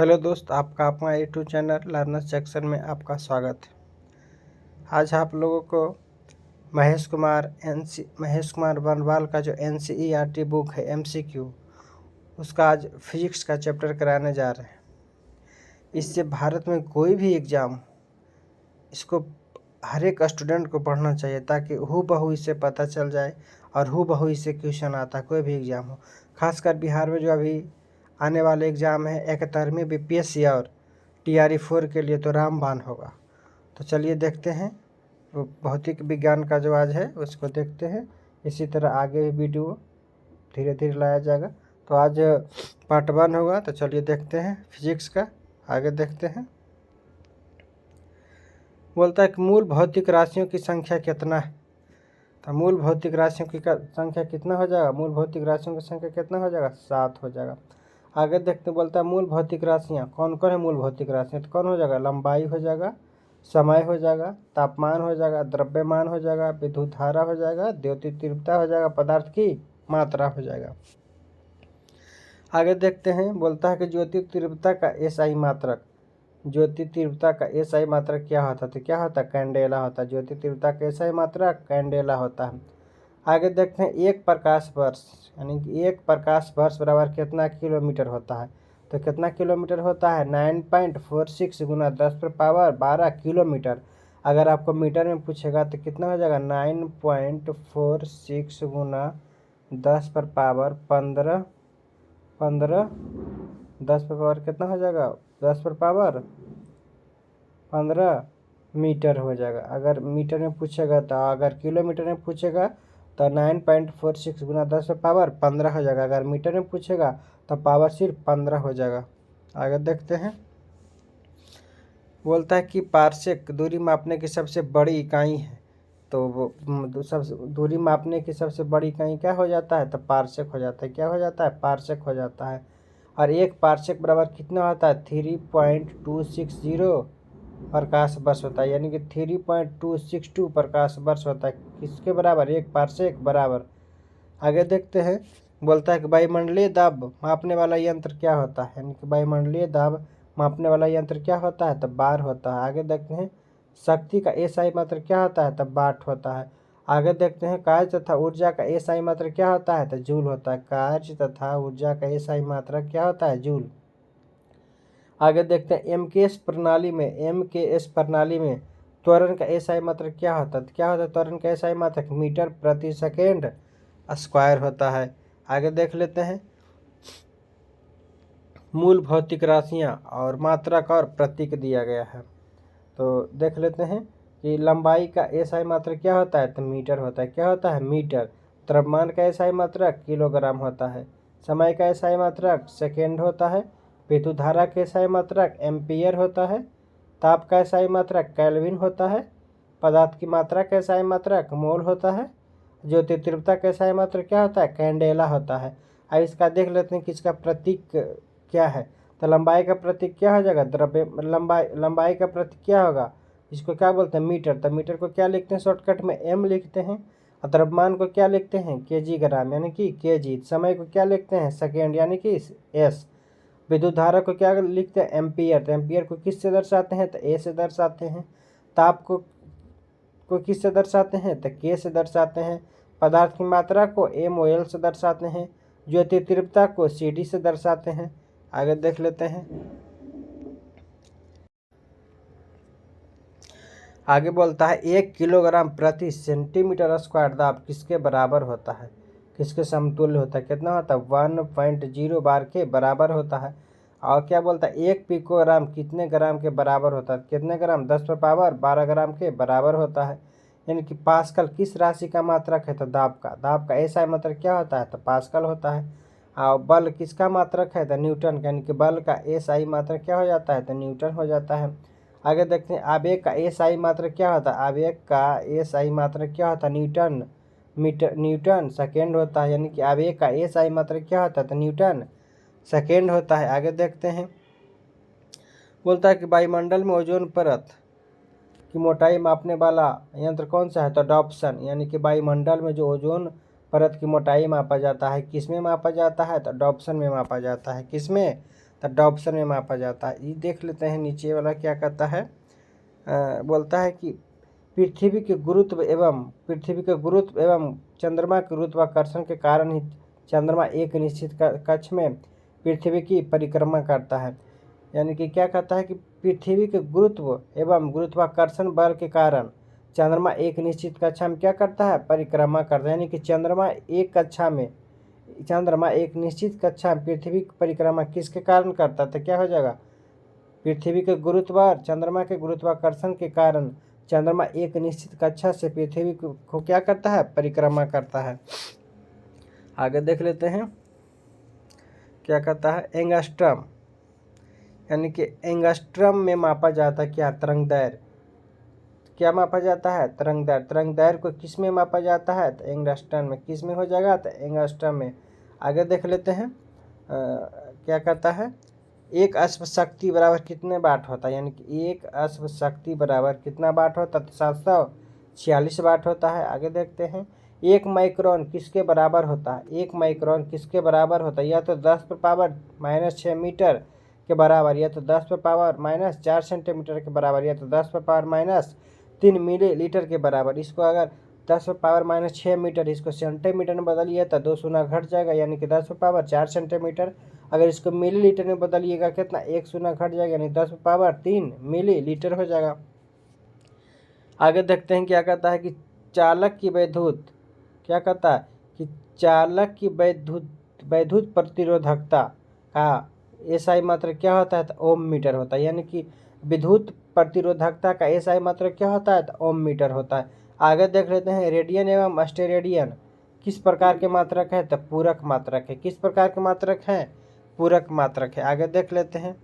Hello दोस्त, आपका अपना यूट्यूब चैनल लर्नर सेक्शन में आपका स्वागत है। आज आप लोगों को महेश कुमार बनवाल का जो NCERT बुक है MCQ, उसका आज फिजिक्स का चैप्टर कराने जा रहे हैं। इससे भारत में कोई भी एग्ज़ाम इसको हर एक स्टूडेंट को पढ़ना चाहिए ताकि हूबहू इससे पता चल जाए और हूबहू इससे क्वेश्चन आता कोई भी एग्ज़ाम हो। खासकर बिहार में जो अभी आने वाले एग्ज़ाम है 71वीं BPSC और TRE 4 के लिए तो रामबाण होगा। तो चलिए देखते हैं वो भौतिक विज्ञान का जो आज है उसको देखते हैं। इसी तरह आगे भी वीडियो धीरे धीरे लाया जाएगा। तो आज पार्ट 1 होगा। तो चलिए देखते हैं फिजिक्स का, आगे देखते हैं। बोलता है कि मूल भौतिक राशियों की संख्या कितना है। तो मूल भौतिक राशियों की संख्या कितना हो जाएगा? मूल भौतिक राशियों की संख्या कितना हो जाएगा? 7 हो जाएगा। आगे देखते बोलता है मूल भौतिक राशियाँ कौन कौन है। मूल भौतिक राशियाँ तो कौन हो जाएगा? लंबाई हो जाएगा, समय हो जाएगा, तापमान हो जाएगा, द्रव्यमान हो जाएगा, विद्युत धारा हो जाएगा, द्योति तीव्रता हो जाएगा, पदार्थ की मात्रा हो जाएगा। आगे देखते हैं बोलता है कि ज्योति तीव्रता का SI मात्रक, ज्योति तीव्रता का SI मात्रक क्या होता है? तो क्या होता है? कैंडेला होता है। ज्योति तीव्रता का SI मात्रक कैंडेला होता है। आगे देखते हैं एक प्रकाश वर्ष, यानी कि एक प्रकाश वर्ष बराबर कितना किलोमीटर होता है? तो कितना किलोमीटर होता है? 9.46 गुना 10⁻12 किलोमीटर। अगर आपको मीटर में पूछेगा तो कितना हो जाएगा? 9.46 गुना 10⁻15 कितना हो जाएगा? 10⁻15 मीटर हो जाएगा अगर मीटर में पूछेगा। तो अगर किलोमीटर में पूछेगा तो 9.46 गुना 10⁻15 हो जाएगा। अगर मीटर में पूछेगा तो पावर सिर्फ 15 हो जाएगा। आगे देखते हैं बोलता है कि पारसेक दूरी मापने की सबसे बड़ी इकाई है। तो वो सबसे दूरी मापने की सबसे बड़ी इकाई क्या हो जाता है? तो पारसेक हो जाता है। क्या हो जाता है? पारसेक हो जाता है। और एक पारसेक बराबर कितना होता है? 3.260 प्रकाश वर्ष होता है, यानी कि 3.262 प्रकाश वर्ष होता है। किसके बराबर? एक पारसेक बराबर। आगे देखते हैं बोलता है कि वायुमंडलीय दाब मापने वाला यंत्र क्या होता है? यानी कि वायुमंडलीय दाब मापने वाला यंत्र क्या होता है? तो बार होता है। आगे देखते हैं शक्ति का SI मात्रक क्या होता है? तो वाट होता है। आगे देखते हैं कार्य तथा ऊर्जा का SI मात्रक क्या होता है? तो जूल होता है। कार्य तथा ऊर्जा का SI मात्रक क्या होता है? जूल। आगे देखते हैं MKS प्रणाली में त्वरण का SI मात्रक क्या होता है? क्या होता है त्वरण का SI मात्रक? मीटर प्रति सेकेंड स्क्वायर होता है। आगे देख लेते हैं मूल भौतिक राशियाँ और मात्रक और प्रतीक दिया गया है। तो देख लेते हैं कि लंबाई का SI मात्रक क्या होता है? तो मीटर होता है। क्या होता है? मीटर। द्रव्यमान का SI मात्रक किलोग्राम होता है। समय का SI मात्रक सेकेंड होता है। विद्युत धारा का SI मात्रक एम्पियर होता है। ताप का SI मात्रक केल्विन होता है। पदार्थ की मात्रा का SI मात्रक मोल होता है। ज्योति तीव्रता का SI मात्रक क्या होता है? कैंडेला होता है। अब इसका देख लेते हैं कि इसका प्रतीक क्या है। तो लंबाई का प्रतीक क्या हो जाएगा? लंबाई का प्रतीक क्या होगा? इसको क्या बोलते हैं? मीटर। तो मीटर को क्या लिखते हैं? शॉर्टकट में M लिखते हैं। और द्रव्यमान को क्या लिखते हैं? kg ग्राम, यानी कि kg। समय को क्या लिखते हैं? सेकेंड, यानी कि S। विद्युत धारा को क्या लिखते हैं? एम्पियर। तो एम्पियर को किस से दर्शाते हैं? तो A से दर्शाते हैं। ताप को किस से दर्शाते हैं? तो K से दर्शाते हैं। पदार्थ की मात्रा को MOL से दर्शाते हैं। ज्योति तीव्रता को CD से दर्शाते हैं। आगे देख लेते हैं। आगे बोलता है 1 किलोग्राम प्रति सेंटीमीटर स्क्वायर दाब किसके बराबर होता है? किसके समतुल्य होता है? कितना होता है? 1.0 बार के बराबर होता है। और क्या बोलता है 1 पिकोग्राम कितने ग्राम के बराबर होता है? कितने ग्राम? 10⁻12 ग्राम के बराबर होता है। यानी कि पास्कल किस राशि का मात्रक है? तो दाब का SI मात्रक क्या होता है? तो पास्कल होता है। और बल किसका मात्रक है? तो न्यूटन का, यानी कि बल का SI मात्रक क्या हो जाता है? तो न्यूटन हो जाता है। आगे देखते हैं आवेग का SI मात्रक क्या होता है? आवेग का SI मात्रक क्या होता है? न्यूटन सेकेंड होता है। यानी कि आवेग का SI मात्रक क्या होता है? तो न्यूटन सेकेंड होता है। आगे देखते हैं बोलता है कि वायुमंडल में ओजोन परत की मोटाई मापने वाला यंत्र कौन सा है? तो डॉप्सन। यानी कि वायुमंडल में जो ओजोन परत की मोटाई मापा जाता है किसमें मापा जाता है? तो डॉप्सन में मापा जाता है। किसमें? तो डॉप्सन में मापा जाता है। ये देख लेते हैं नीचे वाला क्या कहता है। बोलता है कि पृथ्वी के गुरुत्व एवं चंद्रमा के गुरुत्वाकर्षण के कारण ही चंद्रमा एक निश्चित कक्ष में पृथ्वी की परिक्रमा करता है। यानी कि क्या कहता है कि पृथ्वी के गुरुत्व एवं गुरुत्वाकर्षण बल के कारण चंद्रमा एक निश्चित कक्षा में क्या करता है, परिक्रमा करता है। यानी कि चंद्रमा एक निश्चित कक्षा में पृथ्वी की परिक्रमा किसके कारण करता है, तो क्या हो जाएगा, पृथ्वी के गुरुत्व और चंद्रमा के गुरुत्वाकर्षण के कारण चंद्रमा एक निश्चित कक्षा से पृथ्वी को क्या करता है, परिक्रमा करता है। आगे देख लेते हैं क्या कहता है, एंगस्ट्रम, यानी कि एंगस्ट्रम में मापा जाता है क्या, तरंग दैर्घ्य। क्या मापा जाता है, तरंग दैर्घ्य। तरंग दैर्घ्य को किस में मापा जाता है, तो एंगस्ट्रम में। किस में हो जाएगा, तो एंगस्ट्रम में। आगे देख लेते हैं क्या कहता है, एक अश्व शक्ति बराबर कितने वाट होता है, यानी कि एक अश्व शक्ति बराबर कितना वाट होता है, तो 746 वाट होता है। आगे देखते हैं, एक माइक्रोन किसके बराबर होता है, एक माइक्रोन किसके बराबर होता है, या तो 10⁻⁻6 मीटर के बराबर, या तो 10⁻⁻4 सेंटीमीटर के बराबर, या तो 10⁻⁻3 मिलीलीटर के बराबर। इसको अगर 10⁻⁻6 मीटर इसको सेंटीमीटर में बदलिए तो 2 शून्य घट जाएगा, यानी कि 10⁻4 सेंटीमीटर। अगर इसको मिलीलीटर में बदलिएगा कितना, 1 शून्य घट जाएगा, यानी 10⁻3 मिलीलीटर हो जाएगा। आगे देखते हैं क्या कहता है कि चालक की वैद्युत, क्या कहता है कि चालक की वैद्युत प्रतिरोधकता का एसआई मात्रक क्या होता है, तो ओम मीटर होता है। यानी कि विद्युत प्रतिरोधकता का एसआई मात्रक क्या होता है, तो ओम मीटर होता है। आगे देख लेते हैं, रेडियन एवं स्टेरेडियन किस प्रकार के मात्रक है, तो पूरक मात्रक है। किस प्रकार के मात्रक हैं, पूरक मात्रक है। आगे देख लेते हैं,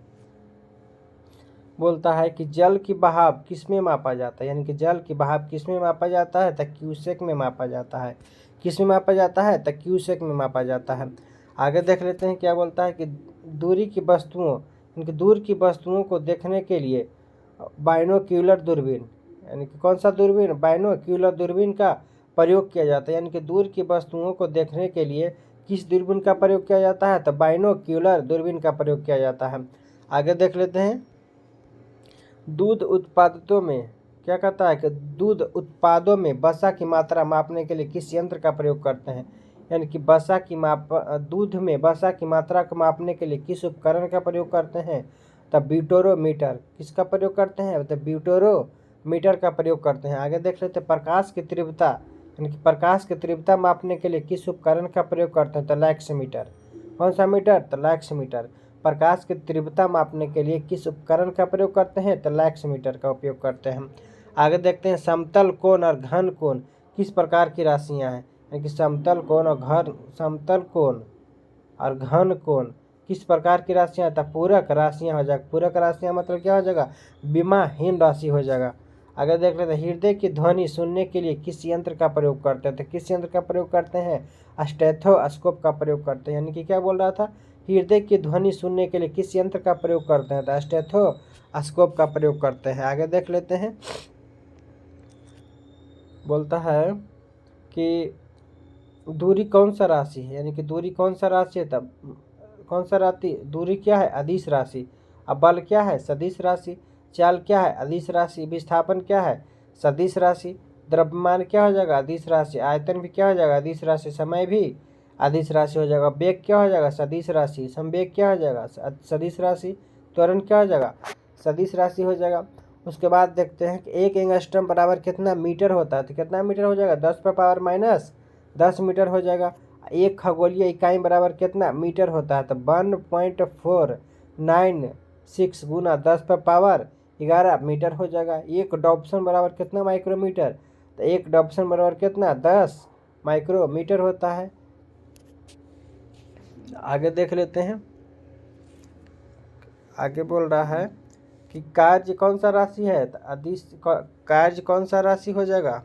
बोलता है कि जल की बहाव किस में मापा जाता है, यानी कि जल की बहाव किस में मापा जाता है, तो क्यूसेक में मापा जाता है। किस में मापा जाता है, तो क्यूसेक में मापा जाता है। आगे देख लेते हैं क्या बोलता है कि दूर की वस्तुओं को देखने के लिए बाइनोक्यूलर दूरबीन, यानी कि कौन सा दूरबीन, बाइनोक्यूलर दूरबीन का प्रयोग किया जाता है। यानी कि दूर की वस्तुओं को देखने के लिए किस दूरबीन का प्रयोग किया जाता है, तो बाइनोक्यूलर दूरबीन का प्रयोग किया जाता है। आगे देख लेते हैं, दूध उत्पादों में क्या कहता है कि दूध उत्पादों में वसा की मात्रा मापने के लिए किस यंत्र का प्रयोग करते हैं, यानी कि दूध में वसा की मात्रा को मापने के लिए किस उपकरण का प्रयोग करते हैं, तब ब्यूटोरोमीटर। किसका प्रयोग करते हैं, तो ब्यूटोरोमीटर का प्रयोग करते हैं। आगे देख लेते हैं, प्रकाश की तीव्रता, यानी कि प्रकाश की तीव्रता मापने के लिए किस उपकरण का प्रयोग करते हैं, तो लैक्समीटर। कौन सा मीटर, तो लैक्समीटर। प्रकाश की तीव्रता मापने के लिए किस उपकरण का प्रयोग करते हैं, तो लैक्समीटर का उपयोग करते हैं। आगे देखते हैं, समतल कोण और घन कोण किस प्रकार की राशियां हैं, यानी कि समतल कोण और घन कोण किस प्रकार की राशियां, तो पूरक राशियां हो जाएगा। पूरक राशियां मतलब क्या हो जाएगा, विमाहीन राशि हो जाएगा। आगे देख लेते हैं, हृदय की ध्वनि सुनने के लिए किस यंत्र का प्रयोग करते हैं, तो किस यंत्र का प्रयोग करते हैं, स्टेथोस्कोप का प्रयोग करते हैं। यानी कि क्या बोल रहा था, हृदय की ध्वनि सुनने के लिए किस यंत्र का प्रयोग करते हैं, तो स्टेथोस्कोप का प्रयोग करते हैं। आगे देख लेते हैं, बोलता है कि दूरी कौन सा राशि है, यानी कि दूरी कौन सा राशि है, तब कौन सा राशि, दूरी क्या है, अदिश राशि। अब बल क्या है, सदिश राशि। चाल क्या है, अदिश राशि। विस्थापन क्या है, सदिश राशि। द्रव्यमान क्या हो जाएगा, अदिश राशि। आयतन भी क्या हो जाएगा, अदिश राशि। समय भी अदिश राशि हो जाएगा। वेग क्या हो जाएगा, सदिश राशि। संवेग क्या हो जाएगा, सदिश राशि। त्वरण क्या हो जाएगा, सदिश राशि हो जाएगा। उसके बाद देखते हैं कि एक एंगस्ट्रम बराबर कितना मीटर होता है, तो कितना मीटर हो जाएगा, 10⁻⁻10 मीटर हो जाएगा। एक खगोलीय इकाई बराबर कितना मीटर होता है, तो 1.496 गुना 10⁻11 मीटर हो जाएगा। एक डॉप्सन बराबर कितना माइक्रोमीटर, तो एक डॉप्सन बराबर कितना, 10 माइक्रोमीटर होता है। आगे देख लेते हैं, आगे बोल रहा है कि कार्य कौन सा राशि है, तो अदिश कार्य कौन सा राशि हो जाएगा,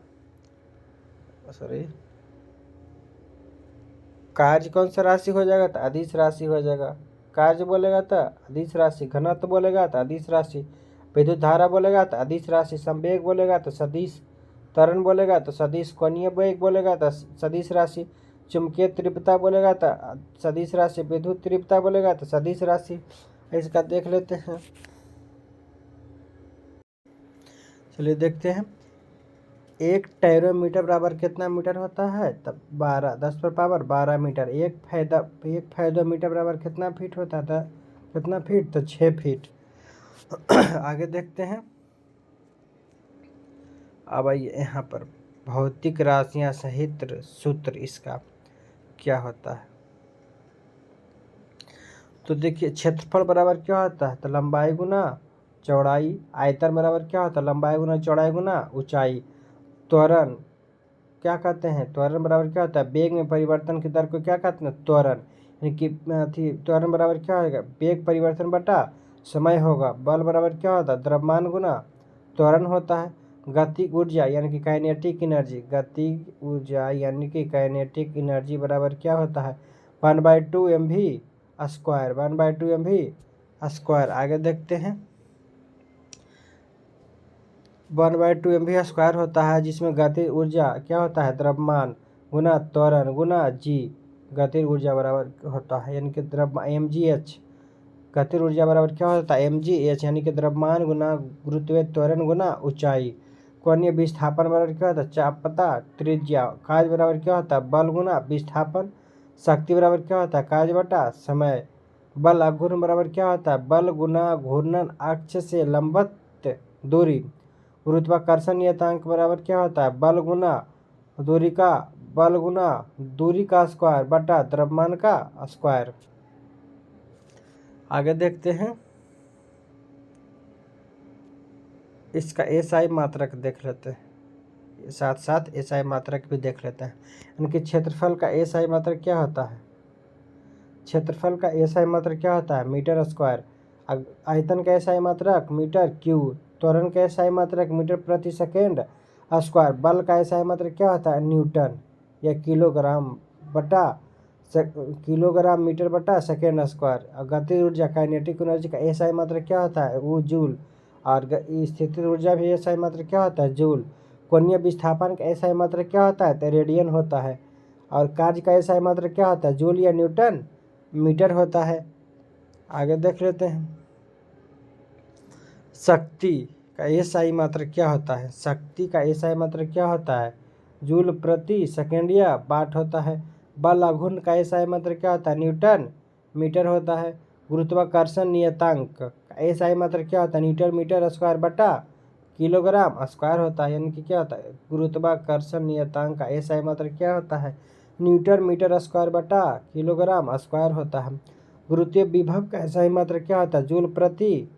कार्य कौन सा राशि हो जाएगा, तो अदिश राशि हो जाएगा। कार्य बोलेगा तो अदिश राशि, घनत्व बोलेगा तो अदिश राशि, विद्युत धारा बोलेगा तो अदिश राशि, संवेग बोलेगा तो सदिश, त्वरण बोलेगा तो सदिश, कोणीय वेग बोलेगा तो सदिश राशि, चुंबकीय तीव्रता बोलेगा तो सदिश राशि, विद्युत तीव्रता बोलेगा तो सदिश राशि। इसका देख लेते हैं। चलिए देखते हैं। 1 टैरोमीटर बराबर कितना मीटर होता है? तब 12 10 पर पावर 12 मीटर। 1 फैदोमीटर बराबर कितना फीट होता था? कितना फीट? तो 6 फीट। आगे देखते हैं। अब आइए यहाँ पर भौतिक राशियाँ सहित सूत्र इसका क्या होता है। तो देखिए, क्षेत्रफल बराबर क्या होता है? तो लंबाई गुना चौड़ाई। आयतन बराबर क्या होता है? लंबाई गुना चौड़ाई गुना ऊंचाई। त्वरण क्या कहते हैं? त्वरण बराबर क्या होता है? वेग में परिवर्तन की दर को क्या कहते हैं? त्वरण। यानी कि त्वरण बराबर क्या होगा? वेग परिवर्तन बटा समय होगा। बल बराबर क्या होता है? द्रव्यमान गुना त्वरण होता है। गति ऊर्जा यानी कि काइनेटिक एनर्जी, गति ऊर्जा यानी कि काइनेटिक एनर्जी बराबर क्या होता है? 1/2 mv स्क्वायर। 1/2 mv square. आगे देखते हैं। 1/2 mv स्क्वायर होता है, जिसमें गति ऊर्जा क्या होता है? द्रव्यमान गुना त्वरण गुना जी। गति ऊर्जा बराबर होता है यानी कि द्रव्यमान mgh। गति ऊर्जा बराबर क्या होता है? mgh यानी कि द्रव्यमान गुना गुरुत्वीय त्वरण गुना ऊंचाई। कोणीय विस्थापन बराबर क्या होता है? चाप पता त्रिज्या। कार्य बराबर क्या होता है? बल गुना विस्थापन। शक्ति बराबर क्या होता है? कार्य बटा समय। बल अघूर्ण बराबर क्या होता है? बल गुना घूर्णन अक्ष से लंबवत दूरी। गुरुत्वाकर्षण नियतांक बराबर क्या होता है? बल गुना दूरी का स्क्वायर बटा द्रव्यमान का स्क्वायर। आगे देखते हैं। इसका एसआई मात्रक देख लेते हैं, साथ साथ एसआई मात्रक भी देख लेते हैं। यानी कि क्षेत्रफल का एसआई मात्रक क्या होता है? क्षेत्रफल का एसआई मात्रक क्या होता है? Metre square. आयतन का एसआई मात्रक मीटर क्यूब। त्वरण का एसआई मात्रक मीटर प्रति सेकेंड स्क्वायर। बल का एसआई मात्रक क्या होता है? न्यूटन या किलोग्राम मीटर बटा सेकेंड स्क्वायर। और गति ऊर्जा काइनेटिक एनर्जी का एसआई मात्रक क्या होता है? वो जूल। और स्थितिज ऊर्जा भी एसआई मात्रक क्या होता है? जूल। कोणीय विस्थापन का एसआई मात्रक क्या होता है? तो रेडियन होता है। और कार्य का एसआई मात्रक क्या होता है? जूल या न्यूटन मीटर होता है। आगे देख लेते हैं। शक्ति का एसआई मात्रक क्या होता है? शक्ति का एसआई मात्रक क्या होता है? जूल प्रति सेकेंड या वाट होता है। बल अघूर्ण का एसआई मात्रक क्या होता है? न्यूटन मीटर होता है। गुरुत्वाकर्षण नियतांक का एसआई मात्रक क्या होता है? न्यूटन मीटर स्क्वायर बटा किलोग्राम स्क्वायर होता है। यानी कि क्या होता है? गुरुत्वाकर्षण नियतांक का एसआई मात्रक क्या होता है? न्यूटन मीटर स्क्वायर बटा किलोग्राम स्क्वायर होता है। गुरुत्वीय विभव का एसआई मात्रक क्या होता है? जूल प्रति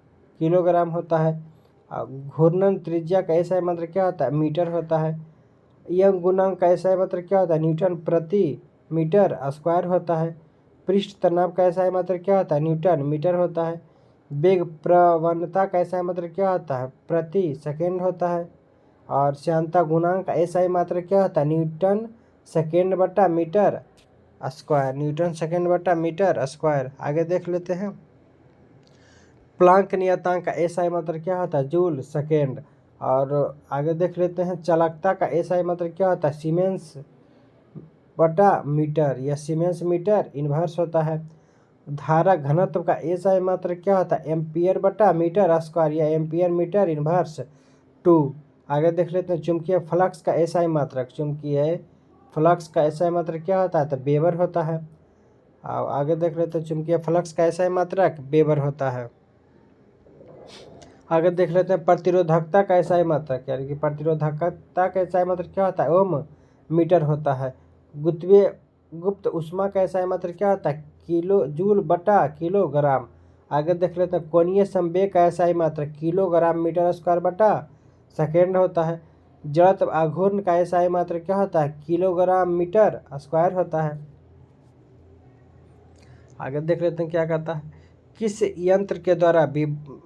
किलोग्राम होता है। घूर्णन त्रिज्या का एसआई मात्रक क्या होता है? मीटर होता है। यंग गुणांक का एसआई मात्रक क्या होता है? न्यूटन प्रति मीटर स्क्वायर होता है। पृष्ठ तनाव का एसआई मात्रक क्या होता है? न्यूटन मीटर होता है। वेग प्रवणता का एसआई मात्रक क्या होता है? प्रति सेकेंड होता है। और श्यानता गुणांक का एसआई मात्रक क्या होता है? न्यूटन सेकेंड बटा मीटर स्क्वायर। न्यूटन सेकेंड बटा मीटर स्क्वायर। आगे देख लेते हैं। प्लांक नियतांक का एसआई मात्रक क्या होता है? Joule second. और आगे देख लेते हैं। चालकता का एसआई मात्रक क्या होता है? सीमेंस बटा मीटर या सीमेंस मीटर इन्वर्स होता है। धारा घनत्व का एसआई मात्रक क्या होता है? एम्पियर बटा मीटर स्क्वायर या एम्पियर मीटर इन्वर्स 2। आगे देख लेते हैं। चुंबकीय फ्लक्स का एसआई मात्रक क्या होता है? तो वेबर होता है। आगे देख लेते हैं। चुंबकीय फ्लक्स का एसआई मात्रक वेबर होता है। आगे देख लेते हैं। प्रतिरोधकता का एसआई मात्रक यानी कि प्रतिरोधकता का एसआई मात्रक क्या होता है? ओम मीटर होता है। गुप्त ऊष्मा का एसआई मात्रक क्या होता है? किलो जूल बटा किलोग्राम। आगे देख लेते हैं। कोणीय संवेग का एसआई मात्रक किलोग्राम मीटर स्क्वायर बटा सेकेंड होता है। जड़त्व आघूर्ण का एसआई मात्रक क्या होता है? किलोग्राम मीटर स्क्वायर होता है। आगे देख लेते हैं क्या कहता है। किस यंत्र के द्वारा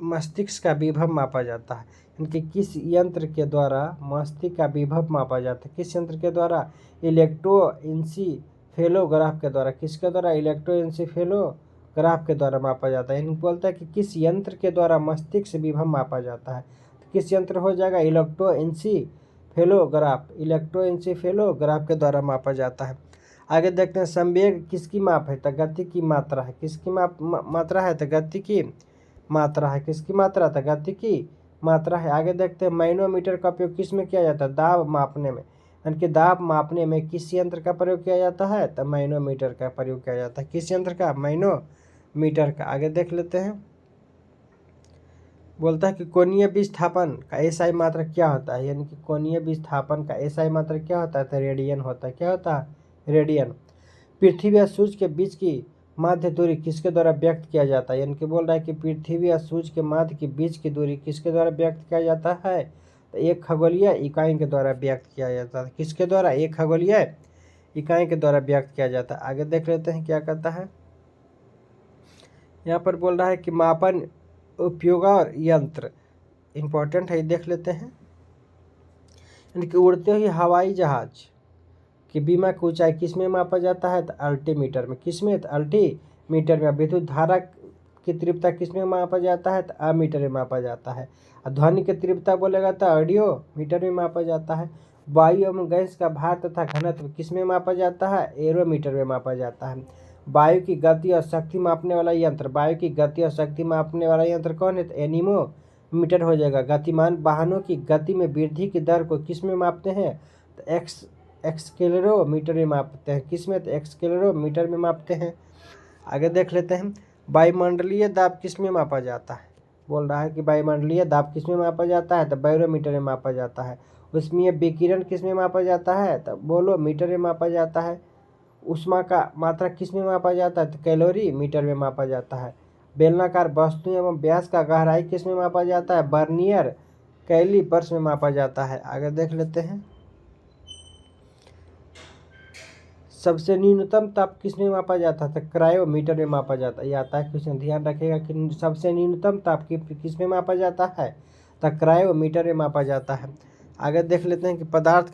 मस्तिष्क का विभव मापा जाता है? इनके किस यंत्र के द्वारा मस्तिष्क का विभव मापा जाता है? किस यंत्र के द्वारा? इलेक्ट्रोएन्सीफेलोग्राफ के द्वारा। किसके द्वारा? इलेक्ट्रोएन्सीफेलोग्राफ के द्वारा मापा जाता है। इनको बोलता है कि किस यंत्र के द्वारा मस्तिष्क विभव मापा जाता है। तो किस यंत्र हो जाएगा? इलेक्ट्रोएन्सीफेलोग्राफ के द्वारा मापा जाता है। आगे देखते हैं संवेग किसकी माप है, तो गति की मात्रा है। किसकी मात्रा है, तो गति की मात्रा है। किसकी मात्रा, तो गति की मात्रा है। आगे देखते हैं मैनोमीटर का उपयोग किस में किया जाता है, दाब मापने में। यानी कि दाब मापने में किस यंत्र का प्रयोग किया जाता है, तो मैनोमीटर का प्रयोग किया जाता है। किस यंत्र का, मैनोमीटर का। आगे देख लेते हैं, बोलता है कि कोणीय विस्थापन का एसआई मात्रक क्या होता है, यानी कि कोणीय विस्थापन का एसआई मात्रक क्या होता है, तो रेडियन होता है। क्या होता है, रेडियन। पृथ्वी और सूर्य के बीच की माध्य दूरी किसके द्वारा व्यक्त किया जाता है, यानी कि बोल रहा है कि पृथ्वी और सूर्य के माध्य के बीच की दूरी किसके द्वारा व्यक्त किया जाता है, तो एक खगोलीय इकाई के द्वारा व्यक्त किया जाता है। किसके द्वारा, एक खगोलीय इकाई के द्वारा व्यक्त किया जाता है। आगे देख लेते हैं क्या कहता है। यहाँ पर बोल रहा है कि मापन उपयोग और यंत्र इंपॉर्टेंट है, देख लेते हैं। यानी कि उड़ते हुए हवाई जहाज कि बीमा की ऊंचाई किस में मापा जाता है, तो अल्टीमीटर में। किस में, तो अल्टीमीटर में। विद्युत धारा की तीव्रता किस में मापा जाता है, तो अमीटर में मापा जाता है। और ध्वनि की तीव्रता बोलेगा तो ऑडियो मीटर में मापा जाता है। वायु एवं गैस का भार तथा घनत्व किस में मापा जाता है, एरोमीटर में मापा जाता है। वायु की गति और शक्ति मापने वाला यंत्र, वायु की गति और शक्ति मापने वाला यंत्र कौन है, तो एनीमोमीटर हो जाएगा। गतिमान वाहनों की गति में वृद्धि की दर को किस में मापते हैं, तो एक्सकेलेरोमीटर में मापते हैं। किस में, तो एक्सकेलेरोमीटर में मापते हैं। आगे देख लेते हैं, वायुमंडलीय दाब किस में मापा जाता है। बोल रहा है कि वायुमंडलीय दाब किस में मापा जाता है, तो बैरोमीटर में मापा जाता है। उसमें विकिरण किस में मापा जाता है, तो बोलोमीटर में मापा जाता है। ऊष्मा का मात्रा किस में मापा जाता है, तो कैलोरी मीटर में मापा जाता है। बेलनाकार वस्तु एवं व्यास का गहराई किस में मापा जाता है, बर्नियर कैलिपर्स में मापा जाता है। आगे देख लेते हैं, सबसे न्यूनतम ताप किस में मापा जाता है, तो क्रायोमीटर में मापा जाता है। ये आता है क्वेश्चन, ध्यान रखिएगा कि सबसे न्यूनतम ताप किस में मापा जाता है, तो क्रायोमीटर में मापा जाता है। आगे देख लेते हैं कि पदार्थ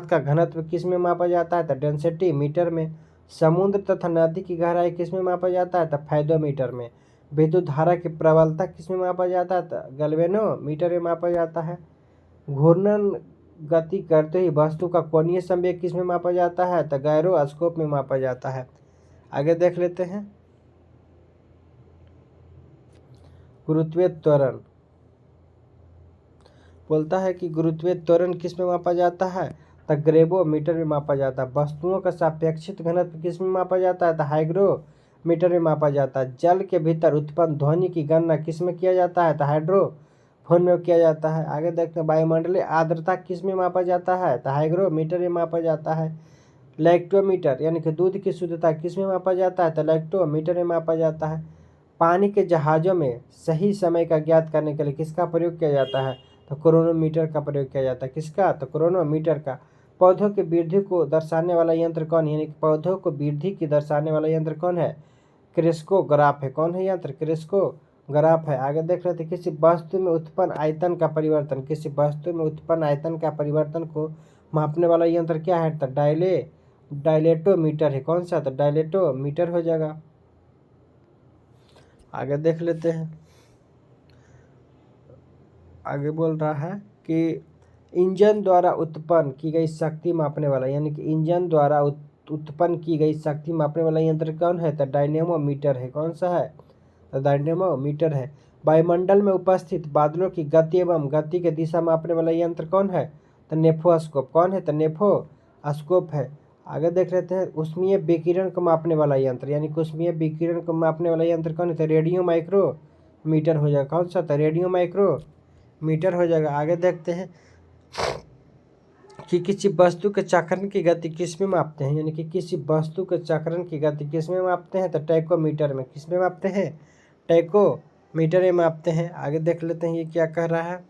का घनत्व किस में मापा जाता है, तो डेंसिटी मीटर में। समुद्र तथा नदी की गहराई किस में मापा जाता है, तो फैदोमीटर में। विद्युत धारा की प्रबलता किस में मापा जाता है, तो गैल्वेनोमीटर में मापा जाता है। घूर्णन गति करते ही वस्तु का कोणीय संवेग किस में मापा जाता है, तो गायरोस्कोप में मापा जाता है। आगे देख लेते हैं, गुरुत्वीय त्वरण बोलता है कि गुरुत्वीय त्वरण किस में मापा जाता है, तो ग्रेविमेटर में मापा जाता है। वस्तुओं का सापेक्षिक घनत्व किस में मापा जाता है, तो हाइग्रोमीटर में मापा जाता है। जल के भीतर उत्पन्न ध्वनि की गणना किस में किया जाता है, तो हाइड्रोफोन में किया जाता है। आगे देखते हैं, वायुमंडलीय आर्द्रता किस में मापा जाता है, तो हाइग्रोमीटर में मापा जाता है। लैक्टोमीटर यानी कि दूध की शुद्धता किस में मापा जाता है, तो लैक्टोमीटर में मापा जाता है। पानी के जहाज़ों में सही समय का ज्ञात करने के लिए किसका प्रयोग किया जाता है, तो क्रोनोमीटर का प्रयोग किया जाता है। किसका, तो क्रोनोमीटर का। पौधों की वृद्धि को दर्शाने वाला यंत्र कौन है, यानी कि पौधों को वृद्धि की दर्शाने वाला यंत्र कौन है, क्रेस्कोग्राफ है। कौन है यंत्र, क्रेस्कोग्राफ है। आगे देख रहे थे, किसी वस्तु में उत्पन्न आयतन का परिवर्तन, किसी वस्तु में उत्पन्न आयतन का परिवर्तन को मापने वाला यंत्र क्या है, तो डायलेटोमीटर है। कौन सा, तो डायलेटोमीटर हो जाएगा। आगे देख लेते हैं, आगे बोल रहा है कि इंजन द्वारा उत्पन्न की गई शक्ति मापने वाला, यानी कि इंजन द्वारा उत्पन्न की गई शक्ति मापने वाला यंत्र कौन है, तो डायनेमोमीटर है। कौन सा है, तो डायनेमोमीटर है। वायुमंडल में उपस्थित बादलों की गति एवं गति की दिशा मापने वाला यंत्र कौन है, तो नेफोस्कोप। कौन है, तो नेफोस्कोप है। आगे देख लेते हैं, ऊष्मीय विकिरण को मापने वाला यंत्र, यानी कि ऊष्मीय विकिरण को मापने वाला यंत्र कौन है, तो रेडियो माइक्रोमीटर हो जाएगा। कौन सा, तो रेडियो माइक्रोमीटर हो जाएगा। आगे देखते हैं कि किसी वस्तु के चक्रण की गति किस में मापते हैं, यानी कि किसी वस्तु के चक्रण की गति किस में मापते हैं, तो टैकोमीटर में। किस में मापते हैं, टैकोमीटर में मापते हैं। आगे देख लेते हैं ये क्या कह रहा है।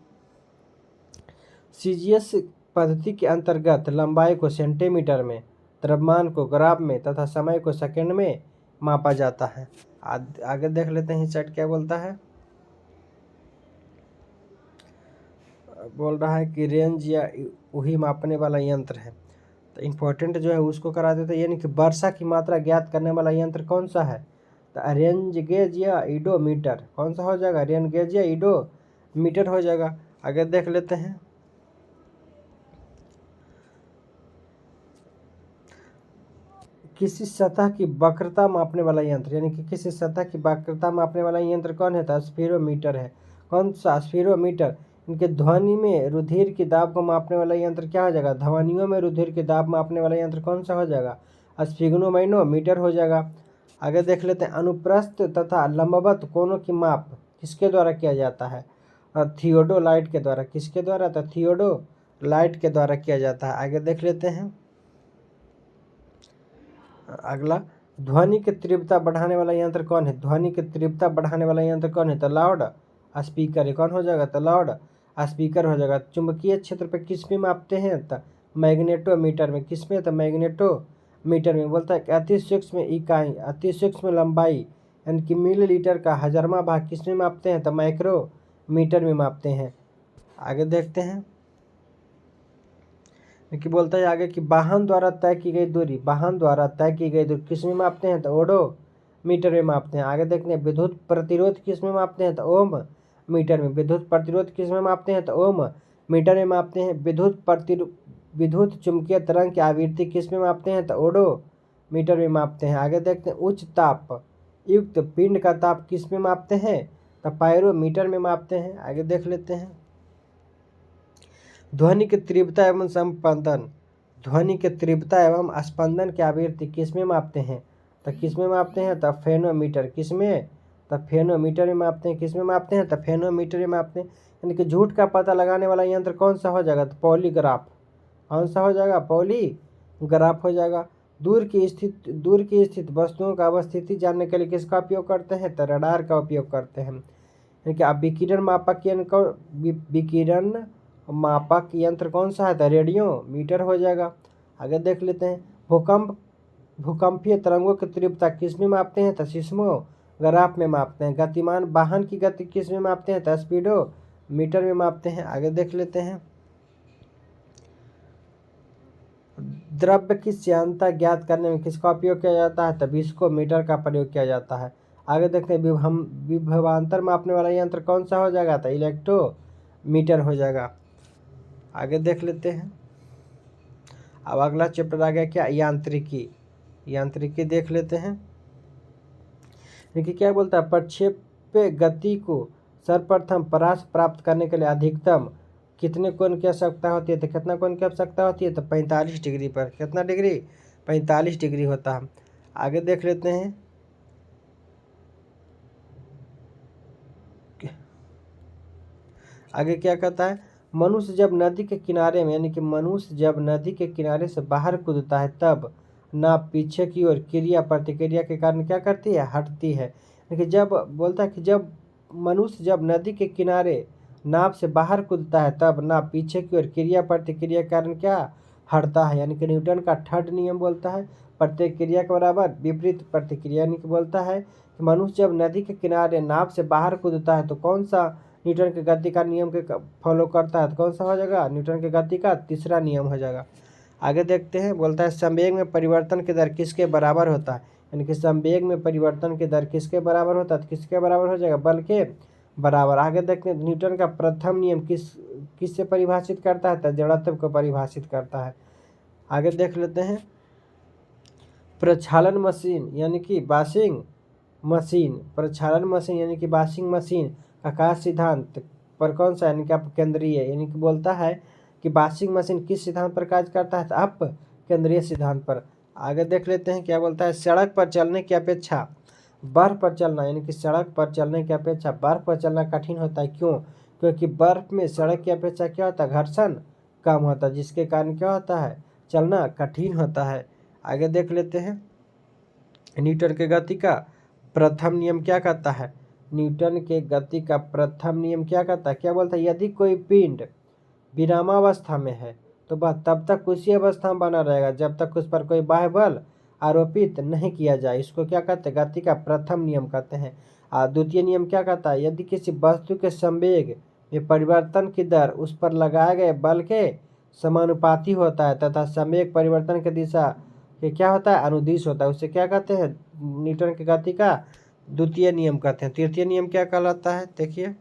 सीजीएस पद्धति के अंतर्गत लंबाई को सेंटीमीटर में, द्रव्यमान को ग्राम में तथा समय को सेकंड में मापा जाता है। आगे देख लेते हैं चैट क्या बोलता है। बोल रहा है कि रेंज या वही मापने वाला यंत्र है, तो इम्पोर्टेंट जो है उसको करा देते हैं। यानी कि वर्षा की मात्रा ज्ञात करने वाला यंत्र कौन सा है, तो रेंज गेज या इडोमीटर। कौन सा हो जाएगा, रेंज गेज या इडोमीटर हो जाएगा। आगे देख लेते हैं, किसी सतह की वक्रता मापने वाला यंत्र, यानी कि किसी सतह की वक्रता मापने वाला यंत्र कौन है? तो स्फीरोमीटर है। कौन सा? स्फीरोमीटर। इनके ध्वनि में रुधिर की दाब को मापने वाला यंत्र क्या हो जाएगा? ध्वनियों में रुधिर की दाब मापने वाला यंत्र कौन सा हो जाएगा? स्फिग्नोमीटर हो जाएगा। आगे देख लेते हैं, अनुप्रस्थ तथा लंबवत कोणों की माप किसके द्वारा किया जाता है? थियोडोलाइट के द्वारा। किसके द्वारा? तो थियोडोलाइट के द्वारा किया जाता है। आगे देख लेते हैं, अगला, ध्वनि की तीव्रता बढ़ाने वाला यंत्र कौन है? ध्वनि की तीव्रता बढ़ाने वाला यंत्र कौन है? तो लाउड स्पीकर है। कौन हो जाएगा? तो लाउड स्पीकर हो जाएगा। चुंबकीय क्षेत्र पे किस में मापते हैं? तो मैग्नेटोमीटर में। किस में? तो मैग्नेटोमीटर में। बोलता है कि अति सूक्ष्म इकाई, अति सूक्ष्म लंबाई यानी कि मिलीलीटर का हजारवां भाग किस में मापते हैं? तो माइक्रोमीटर में मापते हैं। आगे देखते हैं कि बोलता है आगे कि वाहन द्वारा तय की गई दूरी, वाहन द्वारा तय की गई दूरी किस में मापते हैं? तो ओडोमीटर में मापते हैं। आगे देखते हैं, विद्युत प्रतिरोध किस में मापते हैं? तो ओम मीटर में। विद्युत प्रतिरोध किस में मापते हैं? तो ओम मीटर में मापते हैं। विद्युत चुंबकीय तरंग की आवृत्ति किस में मापते हैं? तो ओडोमीटर में मापते हैं। आगे देखते हैं, उच्च ताप युक्त पिंड का ताप किस में मापते हैं? तो पायरोमीटर में मापते हैं। आगे देख लेते हैं, ध्वनि की तीव्रता एवं स्पंदन, ध्वनि की तीव्रता एवं स्पंदन की आवृत्ति किस में मापते हैं? तो किस में मापते हैं? तो फेनोमीटर। किस में? तो फेनोमीटर में मापते हैं। किस में मापते हैं? तो फेनोमीटर में मापते हैं। यानी कि झूठ का पता लगाने वाला यंत्र कौन सा हो जाएगा? तो पॉलीग्राफ। कौन सा हो जाएगा? पॉलीग्राफ हो जाएगा। दूर की स्थित वस्तुओं का अवस्थिति जानने के लिए किसका उपयोग करते हैं? तो रडार का उपयोग करते हैं। यानी कि आप विकिरण मापक यंत्र कौन सा है? तो रेडियोमीटर हो जाएगा। आगे देख लेते हैं, भूकंपीय तरंगों की तीव्रता किस में मापते हैं? तो सिस्मोग्राफ में मापते हैं। गतिमान वाहन की गति किस में मापते हैं? तो स्पीडोमीटर में मापते हैं। आगे देख लेते हैं, द्रव्य की श्यानता ज्ञात करने में किसका उपयोग किया जाता है? तो विस्कोमीटर का प्रयोग किया जाता है। आगे देखते हैं, विभवांतर मापने वाला यंत्र कौन सा हो जाएगा? तो इलेक्ट्रोमीटर हो जाएगा। आगे देख लेते हैं, अब अगला चैप्टर आ गया क्या? यांत्रिकी। यांत्रिकी देख लेते हैं, देखिए क्या बोलता है, प्रक्षेप्य गति को सर्वप्रथम परास प्राप्त करने के लिए अधिकतम कितने कोण की आवश्यकता होती है? तो कितना कोण की आवश्यकता होती है? तो 45 डिग्री पर। कितना डिग्री? 45 डिग्री होता है। आगे देख लेते हैं, आगे क्या कहता है, मनुष्य जब नदी के किनारे में, यानी कि मनुष्य जब नदी के किनारे से बाहर कूदता है तब नाव पीछे की ओर क्रिया प्रतिक्रिया के कारण क्या करती है? हटती है। लेकिन जब बोलता है कि जब मनुष्य जब नदी के किनारे नाव से बाहर कूदता है तब नाव पीछे की ओर क्रिया प्रतिक्रिया के कारण क्या हटता है? यानी कि न्यूटन का थर्ड नियम बोलता है प्रत्येक क्रिया के बराबर विपरीत प्रतिक्रिया। यानी कि बोलता है कि मनुष्य जब नदी के किनारे नाव से बाहर कूदता है तो कौन सा न्यूटन के गति का नियम के फॉलो करता है? तो कौन सा हो जाएगा? न्यूटन के गति का तीसरा नियम हो जाएगा। आगे देखते हैं, बोलता है संवेग में परिवर्तन की दर किसके बराबर होता है? यानी कि संवेग में परिवर्तन की दर किसके बराबर होता है? तो किसके बराबर हो जाएगा? बल के बराबर। आगे देखते हैं, न्यूटन का प्रथम नियम किससे परिभाषित करता है? तो जड़त्व को परिभाषित करता है। आगे देख लेते हैं, प्रक्षालन मशीन यानी कि वाशिंग मशीन, प्रक्षालन मशीन यानी कि वाशिंग मशीन आकाश सिद्धांत पर कौन सा, यानी कि अप केंद्रीय, यानी कि बोलता है कि वाशिंग मशीन किस सिद्धांत पर कार्य करता है? तो अप केंद्रीय सिद्धांत पर। आगे देख लेते हैं, क्या बोलता है, सड़क पर चलने की अपेक्षा बर्फ पर चलना, यानी कि सड़क पर चलने की अपेक्षा बर्फ पर चलना कठिन होता है। क्यों? क्योंकि बर्फ में सड़क की अपेक्षा क्या होता है? घर्षण कम होता है, जिसके कारण क्या होता है? चलना कठिन होता है। आगे देख लेते हैं, न्यूटन के गति का प्रथम नियम क्या कहता है? न्यूटन के गति का प्रथम नियम क्या कहता है? क्या बोलता है, यदि कोई पिंड विरामावस्था में है तो वह तब तक उसी अवस्था में बना रहेगा जब तक उस पर कोई बाह्य बल आरोपित नहीं किया जाए। इसको क्या कहते हैं? गति का प्रथम नियम कहते हैं। द्वितीय नियम क्या कहता है? यदि किसी वस्तु के संवेग में परिवर्तन की दर उस पर लगाए गए बल के समानुपाती होता है तथा संवेग परिवर्तन की दिशा के क्या होता है? अनुदिश होता है, उसे क्या कहते हैं? न्यूटन की गति का द्वितीय नियम कहते हैं। तृतीय नियम क्या कहलाता है? देखिए,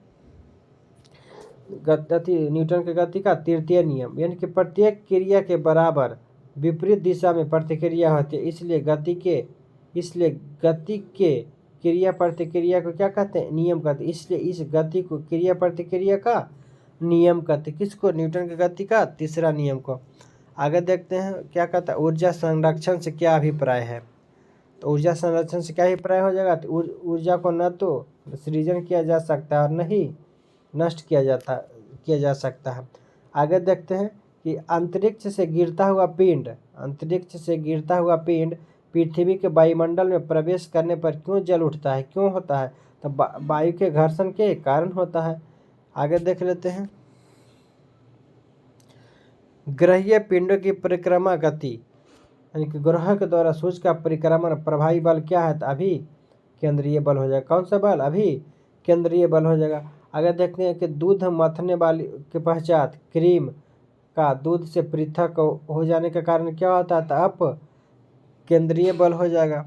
गति न्यूटन के गति का तृतीय नियम, यानी कि प्रत्येक क्रिया के बराबर विपरीत दिशा में प्रतिक्रिया होती है, इसलिए गति के क्रिया प्रतिक्रिया को क्या कहते हैं, नियम कहते हैं। इसलिए इस गति को क्रिया प्रतिक्रिया का नियम कहते हैं। किसको, न्यूटन की गति का तीसरा नियम को। आगे देखते हैं क्या कहता है, ऊर्जा संरक्षण से क्या अभिप्राय है। तो ऊर्जा संरक्षण से क्या अभिप्राय हो जाएगा, तो ऊर्जा को न तो सृजन किया जा सकता है और न ही नष्ट किया जा सकता है। आगे देखते हैं कि अंतरिक्ष से गिरता हुआ पिंड पृथ्वी के वायुमंडल में प्रवेश करने पर क्यों जल उठता है, क्यों होता है, तो वायु के घर्षण के कारण होता है। आगे देख लेते हैं, ग्रहीय पिंडों की परिक्रमा गति, यानी कि ग्रह के द्वारा सूर्य का परिक्रमण प्रभावी बल क्या है, तो अभी केंद्रीय बल हो जाएगा। कौन सा बल, अभी केंद्रीय बल हो जाएगा। आगे देखते हैं कि दूध मथने वाली के पश्चात क्रीम का दूध से पृथक हो जाने के कारण क्या होता है, तो अप केंद्रीय बल हो जाएगा।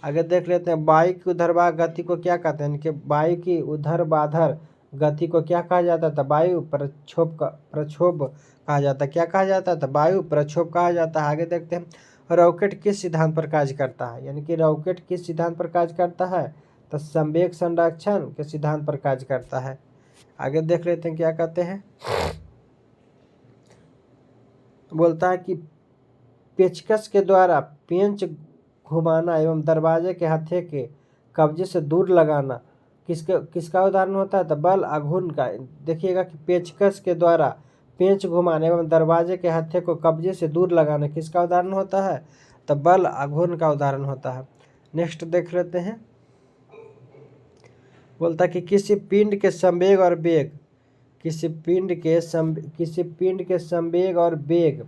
आगे देख लेते हैं, वायु की ऊर्ध्वाधर गति को क्या कहते हैं, कि वायु की ऊर्ध्वाधर गति को क्या कहा जाता है, तो वायु प्रक्षोभ कहा जाता है। क्या कहा जाता है, तो वायु प्रक्षोभ कहा जाता है। आगे देखते हैं, रॉकेट किस सिद्धांत पर कार्य करता है, यानी कि रॉकेट किस सिद्धांत पर कार्य करता है, तो संवेग संरक्षण के सिद्धांत पर कार्य करता है। आगे देख लेते हैं क्या कहते हैं, बोलता है कि पेचकस के द्वारा पेंच घुमाना एवं दरवाजे के हत्थे के कब्जे से दूर लगाना किसका उदाहरण होता है, तो बल आघूर्ण का। देखिएगा कि पेचकस के द्वारा पेंच घुमाने एवं दरवाजे के हत्थे को कब्जे से दूर लगाना किसका उदाहरण होता है, तो बल आघूर्ण का उदाहरण होता है। नेक्स्ट देख लेते हैं, बोलता है कि किसी पिंड के संवेग और वेग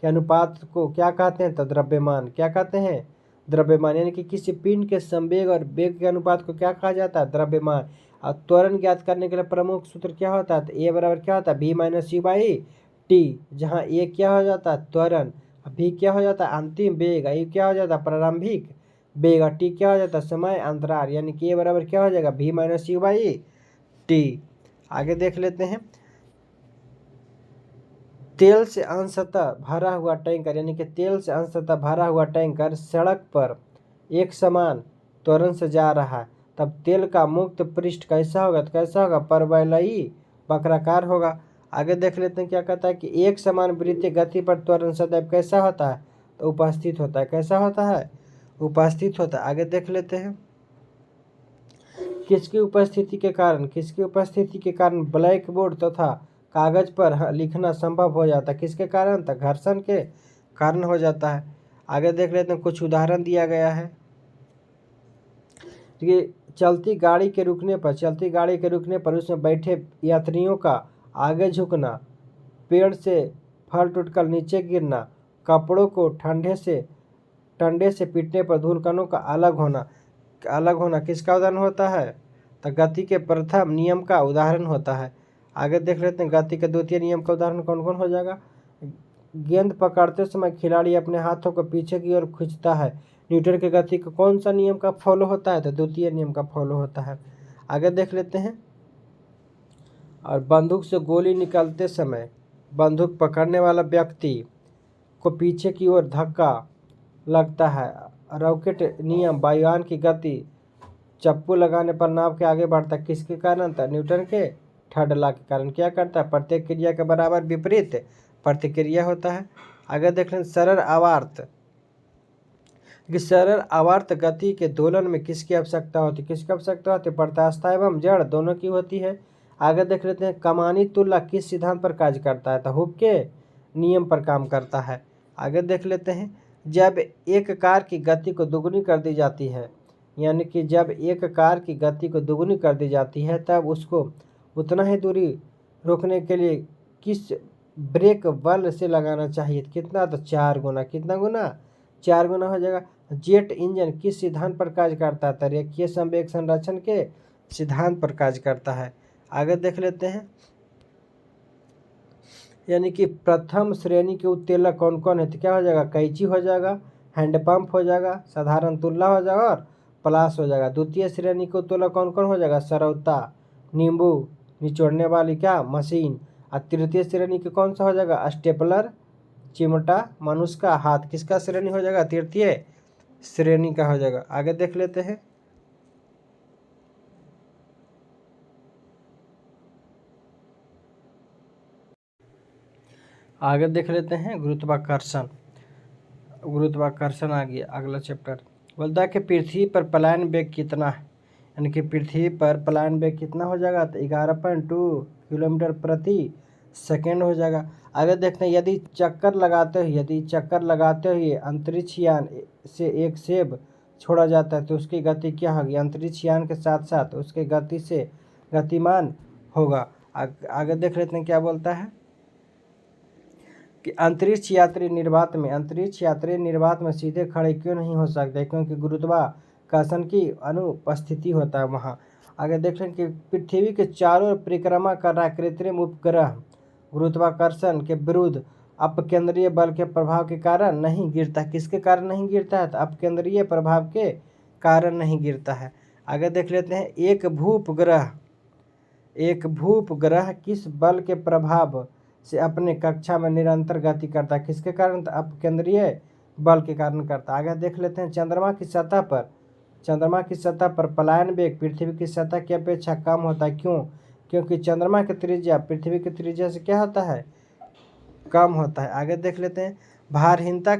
के अनुपात को क्या कहते हैं, तो द्रव्यमान। क्या कहते हैं, द्रव्यमान। यानी कि किसी पिंड के संवेग और वेग के अनुपात को क्या कहा जाता है, द्रव्यमान। और त्वरण ज्ञात करने के लिए प्रमुख सूत्र क्या होता है, तो ए बराबर क्या होता है, v minus you by T, जहाँ ए क्या हो जाता है, त्वरण, v क्या हो जाता है, अंतिम वेग, यू क्या हो जाता है, प्रारंभिक वेग, और टी क्या हो जाता है, समय अंतराल। यानी कि ए बराबर क्या हो जाएगा, v minus you by T. आगे देख लेते हैं, तेल से अंशतः भरा हुआ टैंकर, यानी कि तेल से अंशतः भरा हुआ टैंकर सड़क पर एक समान त्वरण से जा रहा है, तब तेल का मुक्त पृष्ठ कैसा होगा, तो कैसा होगा, परवलयी वक्राकार होगा। आगे देख लेते हैं क्या कहता है, कि एक समान वृत्तीय गति पर त्वरण सदैव कैसा होता है, तो उपस्थित होता है। कैसा होता है, उपस्थित होता है। आगे देख लेते हैं, किसकी उपस्थिति के कारण ब्लैक बोर्ड तथा कागज पर लिखना संभव हो जाता है, किसके कारण, तो घर्षण के कारण हो जाता है। आगे देख लेते हैं, कुछ उदाहरण दिया गया है कि चलती गाड़ी के रुकने पर उसमें बैठे यात्रियों का आगे झुकना, पेड़ से फल टूटकर नीचे गिरना, कपड़ों को डंडे से पीटने पर धूलकणों का अलग होना किसका उदाहरण होता है, तो गति के प्रथम नियम का उदाहरण होता है। आगे देख लेते हैं, गति के द्वितीय नियम का उदाहरण कौन कौन हो जाएगा। गेंद पकड़ते समय खिलाड़ी अपने हाथों को पीछे की ओर खींचता है, न्यूटन के गति का कौन सा नियम का फॉलो होता है, तो द्वितीय नियम का फॉलो होता है। आगे देख लेते हैं, और बंदूक से गोली निकालते समय बंदूक पकड़ने वाला व्यक्ति को पीछे की ओर धक्का लगता है। रॉकेट नियम, वायुयान की गति चप्पू लगाने पर नाव के आगे बढ़ता है, किसके कारण, तो न्यूटन के थर्ड लॉ के कारण। क्या करता है, प्रत्येक क्रिया के बराबर विपरीत प्रतिक्रिया होता है। आगे देख लें, सरल आवर्त गति के दोलन में किसकी आवश्यकता होती है, प्रत्यास्थ एवं जड़ दोनों की होती है। आगे देख लेते हैं, कमानी तुल्य किस सिद्धांत पर कार्य करता है, तो हुक के नियम पर काम करता है। आगे देख लेते हैं, जब एक कार की गति को दुगुनी कर दी जाती है, यानी कि जब एक कार की गति को दुगुनी कर दी जाती है, तब उसको उतना ही दूरी रोकने के लिए किस ब्रेक बल से लगाना चाहिए, कितना, तो 4 गुना। कितना गुना, 4 गुना हो जाएगा। जेट इंजन किस सिद्धांत पर कार्य करता है, तो रेखीय संवेग संरक्षण के सिद्धांत पर कार्य करता है। आगे देख लेते हैं, यानी कि प्रथम श्रेणी के उत्तेलक कौन कौन है, तो क्या हो जाएगा, कैंची हो जाएगा, हैंडपंप हो जाएगा, साधारण तुल्ला हो जाएगा और प्लास हो जाएगा। द्वितीय श्रेणी के उत्तेलक कौन कौन हो जाएगा, सरौता, नींबू निचोड़ने वाली क्या मशीन। और तृतीय श्रेणी के कौन सा हो जाएगा, स्टेपलर चिमटा मनुष्य का, हाथ किसका श्रेणी हो जाएगा, तृतीय श्रेणी का हो जाएगा। आगे देख लेते हैं। आगे देख लेते हैं गुरुत्वाकर्षण। गुरुत्वाकर्षण आ गया अगला चैप्टर। बोलता है कि पृथ्वी पर पलायन वेग कितना है, यानी कि पृथ्वी पर पलायन वेग कितना हो जाएगा, तो 11.2 किलोमीटर प्रति सेकेंड हो जाएगा। आगे देखते हैं, यदि चक्कर लगाते हुए अंतरिक्ष यान से एक सेब छोड़ा जाता है तो उसकी गति क्या होगी, अंतरिक्ष यान के साथ साथ उसके गति से गतिमान होगा। आगे देख लेते हैं क्या बोलता है कि अंतरिक्ष यात्री निर्वात में सीधे खड़े क्यों नहीं हो सकते, क्योंकि गुरुत्वाकर्षण की अनुपस्थिति होता है वहाँ। आगे देख लें कि पृथ्वी के चारों ओर परिक्रमा कर रहा कृत्रिम उपग्रह गुरुत्वाकर्षण के विरुद्ध अपकेंद्रीय बल के प्रभाव के कारण नहीं गिरता। किसके कारण नहीं गिरता है, तो अपकेंद्रीय प्रभाव के कारण नहीं गिरता है। आगे देख लेते हैं, एक भूपग्रह किस बल के प्रभाव से अपने कक्षा में निरंतर गति करता है, किसके कारण, तो अपकेंद्रीय बल के कारण करता है। आगे देख लेते हैं, चंद्रमा की सतह पर पलायन वेग पृथ्वी की सतह की अपेक्षा कम होता है। क्यों, क्योंकि चंद्रमा की त्रिज्या पृथ्वी की त्रिज्या से क्या होता है, कम होता है। आगे देख लेते हैं, भारहीनता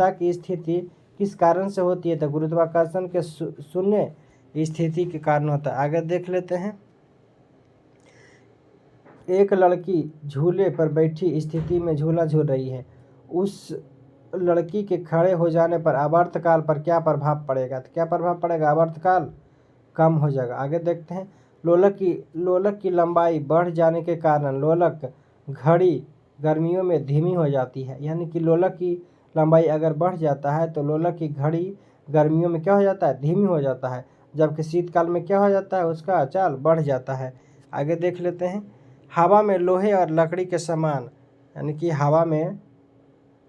की स्थिति किस कारण से होती है, तो गुरुत्वाकर्षण के शून्य स्थिति के कारण होता है। आगे देख लेते हैं, एक लड़की झूले पर बैठी स्थिति में झूला झूल रही है, उस लड़की के खड़े हो जाने पर आवर्तकाल पर क्या प्रभाव पड़ेगा, तो क्या प्रभाव पड़ेगा, आवर्तकाल कम हो जाएगा। आगे देखते हैं, लोलक की लंबाई बढ़ जाने के कारण लोलक घड़ी गर्मियों में धीमी हो जाती है। यानी कि लोलक की लंबाई अगर बढ़ जाता है तो लोलक की घड़ी गर्मियों में क्या हो जाता है, धीमी हो जाता है, जबकि शीतकाल में क्या हो जाता है, उसका चाल बढ़ जाता है। आगे देख लेते हैं, हवा में लोहे और लकड़ी के समान, यानी कि हवा में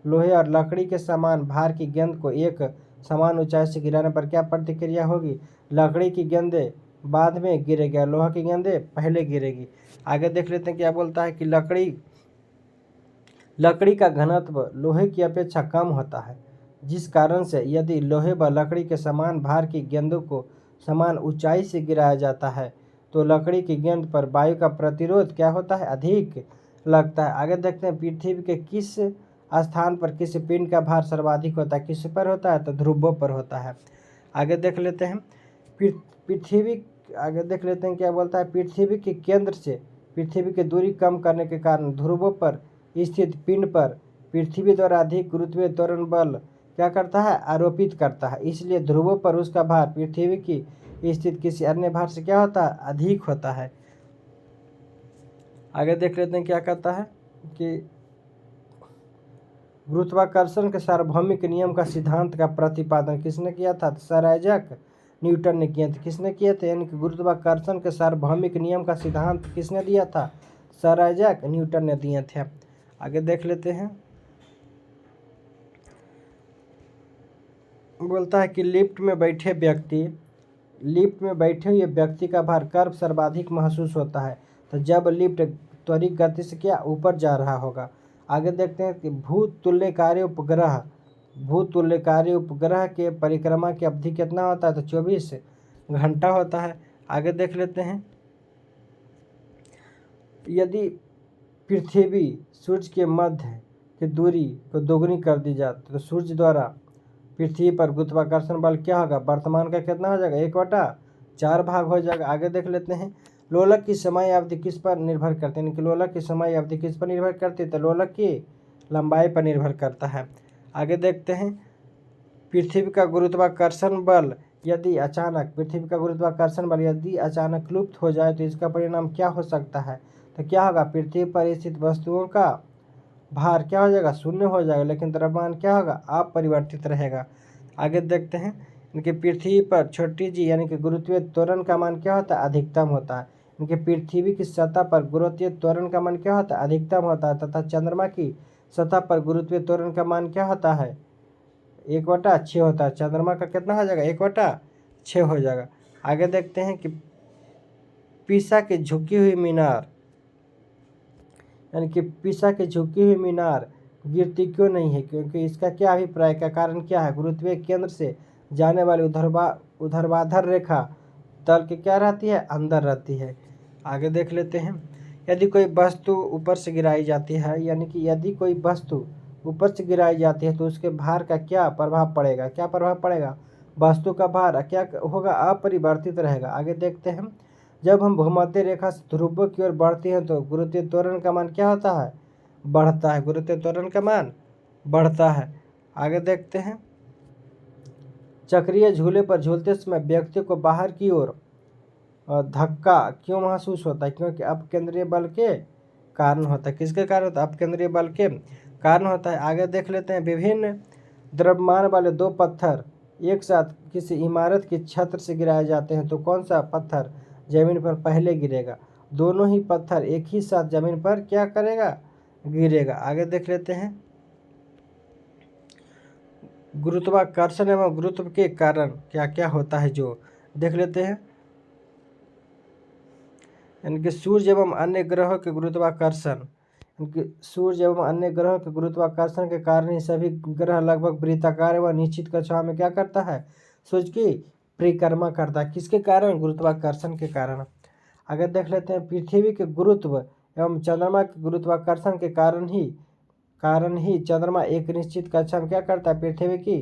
लोहे और लकड़ी के समान भार की गेंद को एक समान ऊंचाई से गिराने पर क्या प्रतिक्रिया होगी, लकड़ी की गेंदें बाद में गिरेगी और लोहा की गेंदें पहले गिरेगी। आगे देख लेते हैं क्या बोलता है कि लकड़ी का घनत्व लोहे की अपेक्षा कम होता है, जिस कारण से यदि लोहे व लकड़ी के समान भार की गेंदों को समान ऊंचाई से गिराया जाता है तो लकड़ी की गेंद पर वायु का प्रतिरोध क्या होता है, अधिक लगता है। आगे देखते हैं, पृथ्वी के किस स्थान पर किस पिंड का भार सर्वाधिक होता है, किस पर होता है, तो ध्रुवों पर होता है। आगे देख लेते हैं, आगे देख लेते हैं क्या बोलता है, पृथ्वी के केंद्र से पृथ्वी की दूरी कम करने के कारण ध्रुवों पर स्थित पिंड पर पृथ्वी द्वारा अधिक गुरुत्वीय त्वरण बल क्या करता है, आरोपित करता है। इसलिए ध्रुवों पर उसका भार पृथ्वी की स्थित किसी अन्य भार से क्या होता है, अधिक होता है। आगे देख लेते हैं क्या कहता है कि गुरुत्वाकर्षण के सार्वभौमिक नियम का सिद्धांत का प्रतिपादन किसने किया था, सर आइजैक न्यूटन ने किया था। किसने किया था, यानी कि गुरुत्वाकर्षण के सार्वभौमिक नियम का सिद्धांत किसने दिया था, सर आइजैक न्यूटन ने दिए थे। आगे देख लेते हैं, बोलता है कि लिफ्ट में बैठे हुए व्यक्ति का भार कब सर्वाधिक महसूस होता है, तो जब लिफ्ट त्वरित गति से क्या ऊपर जा रहा होगा। आगे देखते हैं कि भूतुल्यकारी उपग्रह के परिक्रमा की अवधि कितना होता है, तो 24 घंटा होता है। आगे देख लेते हैं, यदि पृथ्वी सूर्य के मध्य की दूरी को दोगुनी कर दी जाए तो सूर्य द्वारा पृथ्वी पर गुरुत्वाकर्षण बल क्या होगा, वर्तमान का कितना हो जाएगा, 1/4 भाग हो जाएगा। आगे देख लेते हैं, लोलक की समय अवधि किस पर निर्भर करती है, लोलक की समय अवधि किस पर निर्भर करती है, तो लोलक की लंबाई पर निर्भर करता है। आगे देखते हैं, पृथ्वी का गुरुत्वाकर्षण बल यदि अचानक लुप्त हो जाए तो इसका परिणाम क्या हो सकता है, तो क्या होगा, पृथ्वी पर स्थित वस्तुओं का भार क्या हो जाएगा, शून्य हो जाएगा, लेकिन द्रव्यमान क्या होगा, अपरिवर्तित रहेगा। आगे देखते हैं, इनके पृथ्वी पर छोटी जी यानी कि गुरुत्वीय त्वरण का मान क्या होता है, अधिकतम होता है। इनके पृथ्वी की सतह पर गुरुत्वीय त्वरण का मान क्या होता है, अधिकतम होता है, तथा चंद्रमा की सतह पर गुरुत्वीय त्वरण का मान क्या होता है, 1/6 होता है। चंद्रमा का कितना हो जाएगा, 1/6 हो जाएगा। आगे देखते हैं कि पीसा की झुकी हुई मीनार यानी कि पीसा की झुकी हुई मीनार गिरती क्यों नहीं है? क्योंकि इसका क्या अभिप्राय का कारण क्या है? गुरुत्वीय केंद्र से जाने वाली ऊर्ध्वाधर रेखा तल के क्या रहती है? अंदर रहती है। आगे देख लेते हैं। यदि कोई वस्तु ऊपर से गिराई जाती है, यानी कि यदि कोई वस्तु ऊपर से गिराई जाती है तो उसके भार का क्या प्रभाव पड़ेगा? क्या प्रभाव पड़ेगा? वस्तु का भार क्या होगा? अपरिवर्तित रहेगा। आगे देखते हैं। जब हम भूमध्य रेखा से ध्रुवों की ओर बढ़ते हैं तो गुरुत्वीय त्वरण का मान क्या होता है? बढ़ता है। गुरुत्वीय त्वरण का मान बढ़ता है। आगे देखते हैं। चक्रीय झूले पर झूलते समय व्यक्ति को बाहर की ओर धक्का क्यों महसूस होता है? क्योंकि अपकेंद्रीय बल के कारण होता है। किसके कारण होता है? अपकेंद्रीय बल के कारण होता है। आगे देख लेते हैं। विभिन्न द्रव्यमान वाले दो पत्थर एक साथ किसी इमारत की छत से गिराए जाते हैं तो कौन सा पत्थर जमीन पर पहले गिरेगा? दोनों ही पत्थर एक ही साथ जमीन पर क्या करेगा? गिरेगा। आगे देख लेते हैं। गुरुत्वाकर्षण एवं गुरुत्व के कारण क्या क्या होता है, जो देख लेते हैं। यानी कि सूर्य एवं अन्य ग्रहों के गुरुत्वाकर्षण, सूर्य एवं अन्य ग्रहों के गुरुत्वाकर्षण के कारण ही सभी ग्रह लगभग वृत्ताकार एवं निश्चित कक्षाओं में क्या करता है? सूर्य की परिक्रमा करता है। किसके कारण? गुरुत्वाकर्षण के कारण। आगे देख लेते हैं। पृथ्वी के गुरुत्व एवं चंद्रमा के गुरुत्वाकर्षण के कारण ही चंद्रमा एक निश्चित कक्षा में क्या करता है? पृथ्वी की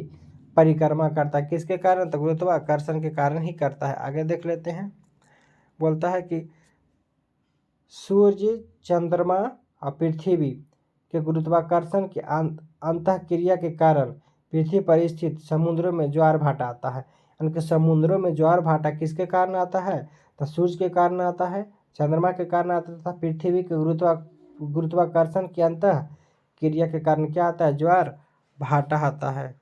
परिक्रमा करता है। किसके कारण? तो गुरुत्वाकर्षण के कारण ही करता है। आगे देख लेते हैं। बोलता है कि सूर्य, चंद्रमा और पृथ्वी के गुरुत्वाकर्षण की अंतःक्रिया के कारण पृथ्वी पर स्थित समुद्रों में ज्वार भाटा आता है। यानी कि समुद्रों में ज्वार भाटा किसके कारण आता है? तो सूर्य के कारण आता है, चंद्रमा के कारण आता है तथा पृथ्वी के गुरुत्वाकर्षण की अंतःक्रिया के कारण क्या आता है? ज्वार भाटा आता है।